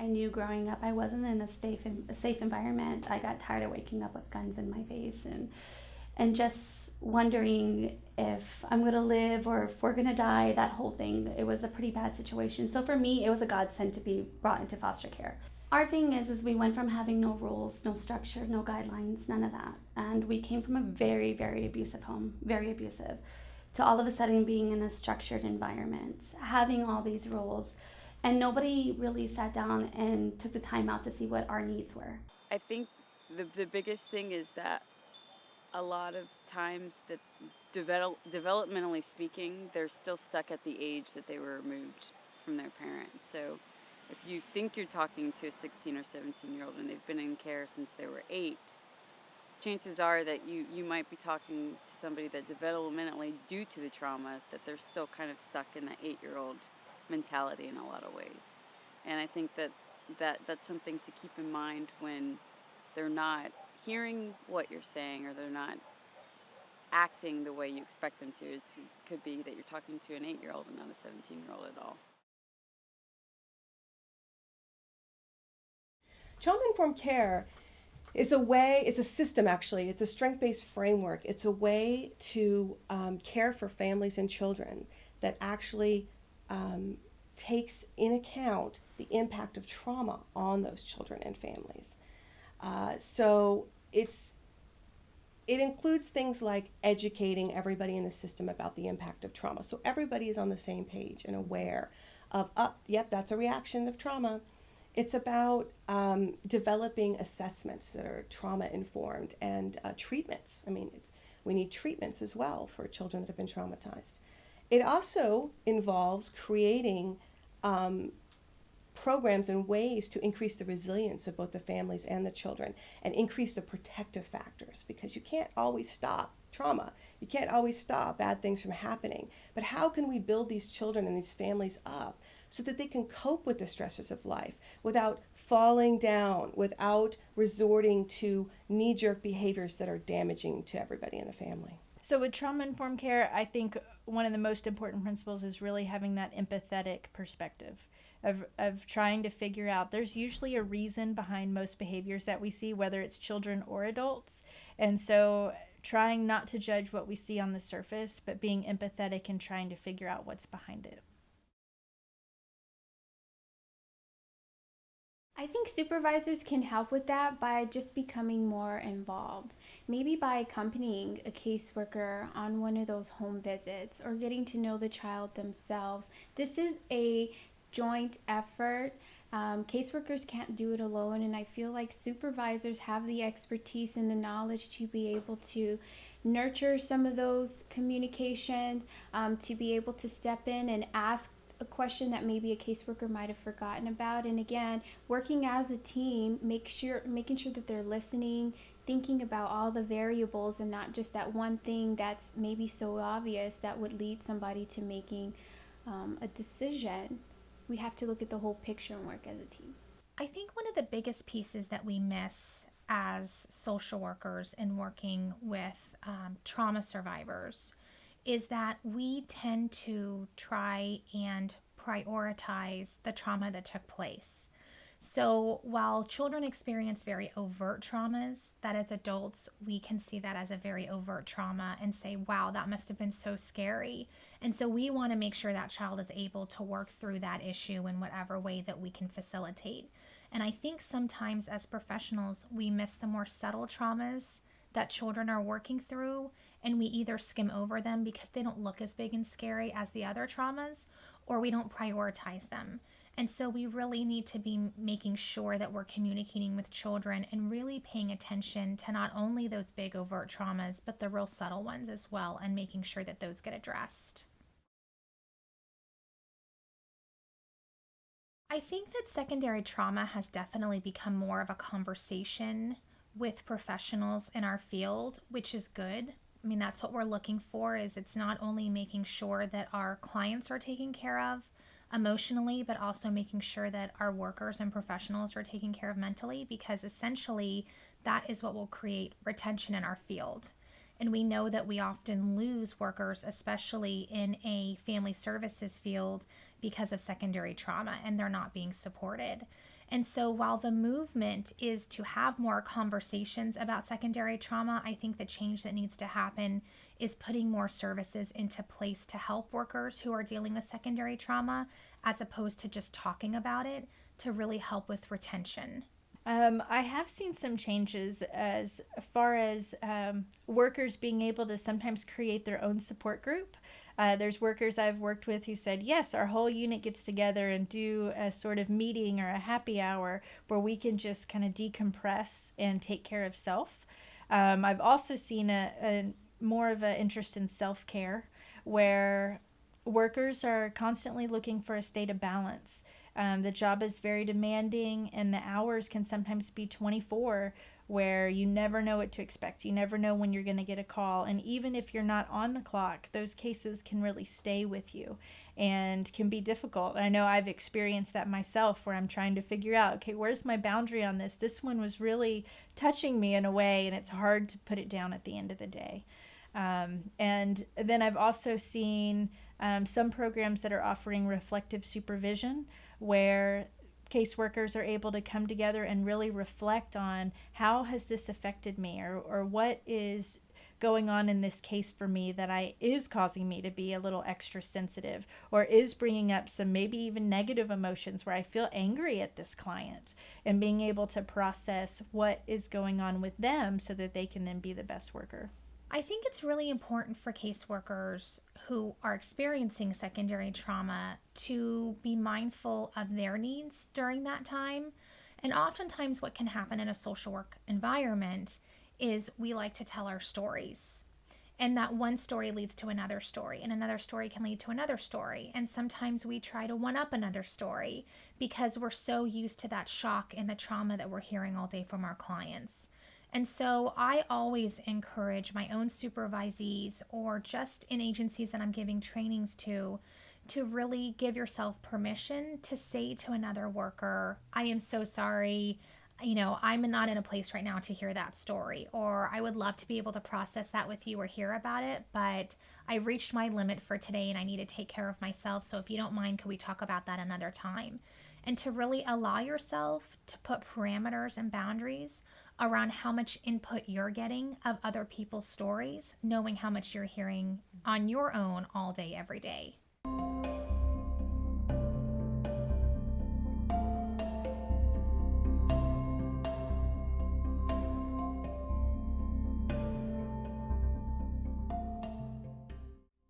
I knew growing up I wasn't in a safe environment. I got tired of waking up with guns in my face and just wondering if I'm gonna live or if we're gonna die. That whole thing, it was a pretty bad situation. So for me, it was a godsend to be brought into foster care. Our thing is we went from having no rules, no structure, no guidelines, none of that, and we came from a very, very abusive home, very abusive, to all of a sudden being in a structured environment, having all these rules, and nobody really sat down and took the time out to see what our needs were. I think the biggest thing is that a lot of times that developmentally speaking, they're still stuck at the age that they were removed from their parents. So if you think you're talking to a 16 or 17-year-old and they've been in care since they were 8, chances are that you might be talking to somebody that developmentally, due to the trauma, that they're still kind of stuck in that 8-year-old mentality in a lot of ways. And I think that's something to keep in mind when they're not hearing what you're saying or they're not acting the way you expect them to. It could be that you're talking to an 8-year-old and not a 17-year-old at all. Trauma-informed care is a way, it's a system actually, it's a strength-based framework. It's a way to care for families and children that actually takes in account the impact of trauma on those children and families. So it includes things like educating everybody in the system about the impact of trauma. So everybody is on the same page and aware of, yep, that's a reaction of trauma. It's about developing assessments that are trauma informed and treatments. I mean, we need treatments as well for children that have been traumatized. It also involves creating programs and ways to increase the resilience of both the families and the children and increase the protective factors, because you can't always stop trauma. You can't always stop bad things from happening. But how can we build these children and these families up so that they can cope with the stresses of life without falling down, without resorting to knee-jerk behaviors that are damaging to everybody in the family? So with trauma-informed care, I think one of the most important principles is really having that empathetic perspective of trying to figure out, there's usually a reason behind most behaviors that we see, whether it's children or adults. And so trying not to judge what we see on the surface, but being empathetic and trying to figure out what's behind it. I think supervisors can help with that by just becoming more involved. Maybe by accompanying a caseworker on one of those home visits or getting to know the child themselves. This is a joint effort. Caseworkers can't do it alone, and I feel like supervisors have the expertise and the knowledge to be able to nurture some of those communications, to be able to step in and ask a question that maybe a caseworker might have forgotten about. And again, working as a team, making sure that they're listening, thinking about all the variables and not just that one thing that's maybe so obvious that would lead somebody to making a decision. We have to look at the whole picture and work as a team. I think one of the biggest pieces that we miss as social workers in working with trauma survivors is that we tend to try and prioritize the trauma that took place. So while children experience very overt traumas, that as adults we can see that as a very overt trauma and say, wow, that must have been so scary. And so we want to make sure that child is able to work through that issue in whatever way that we can facilitate. And I think sometimes as professionals, we miss the more subtle traumas that children are working through, and we either skim over them because they don't look as big and scary as the other traumas, or we don't prioritize them. And so we really need to be making sure that we're communicating with children and really paying attention to not only those big overt traumas, but the real subtle ones as well, and making sure that those get addressed. I think that secondary trauma has definitely become more of a conversation with professionals in our field, which is good. I mean, that's what we're looking for, is it's not only making sure that our clients are taken care of emotionally, but also making sure that our workers and professionals are taken care of mentally, because essentially that is what will create retention in our field. And we know that we often lose workers, especially in a family services field, because of secondary trauma, and they're not being supported. And so while the movement is to have more conversations about secondary trauma, I think the change that needs to happen is putting more services into place to help workers who are dealing with secondary trauma, as opposed to just talking about it, to really help with retention. I have seen some changes as far as workers being able to sometimes create their own support group. There's workers I've worked with who said, yes, our whole unit gets together and do a sort of meeting or a happy hour where we can just kind of decompress and take care of self. I've also seen a more of an interest in self-care where workers are constantly looking for a state of balance. The job is very demanding, and the hours can sometimes be 24, where you never know what to expect. You never know when you're going to get a call. And even if you're not on the clock, those cases can really stay with you and can be difficult. I know I've experienced that myself, where I'm trying to figure out, okay, where's my boundary on this? This one was really touching me in a way, and it's hard to put it down at the end of the day. And then I've also seen some programs that are offering reflective supervision, where caseworkers are able to come together and really reflect on how has this affected me, or what is going on in this case for me that is causing me to be a little extra sensitive, or is bringing up some maybe even negative emotions where I feel angry at this client, and being able to process what is going on with them so that they can then be the best worker. I think it's really important for caseworkers who are experiencing secondary trauma to be mindful of their needs during that time. And oftentimes, what can happen in a social work environment is we like to tell our stories. And that one story leads to another story, and another story can lead to another story. And sometimes we try to one up another story because we're so used to that shock and the trauma that we're hearing all day from our clients. And so I always encourage my own supervisees, or just in agencies that I'm giving trainings to really give yourself permission to say to another worker, I am so sorry. I'm not in a place right now to hear that story, or I would love to be able to process that with you or hear about it, but I've reached my limit for today and I need to take care of myself. So if you don't mind, could we talk about that another time? And to really allow yourself to put parameters and boundaries around how much input you're getting of other people's stories, knowing how much you're hearing on your own all day, every day.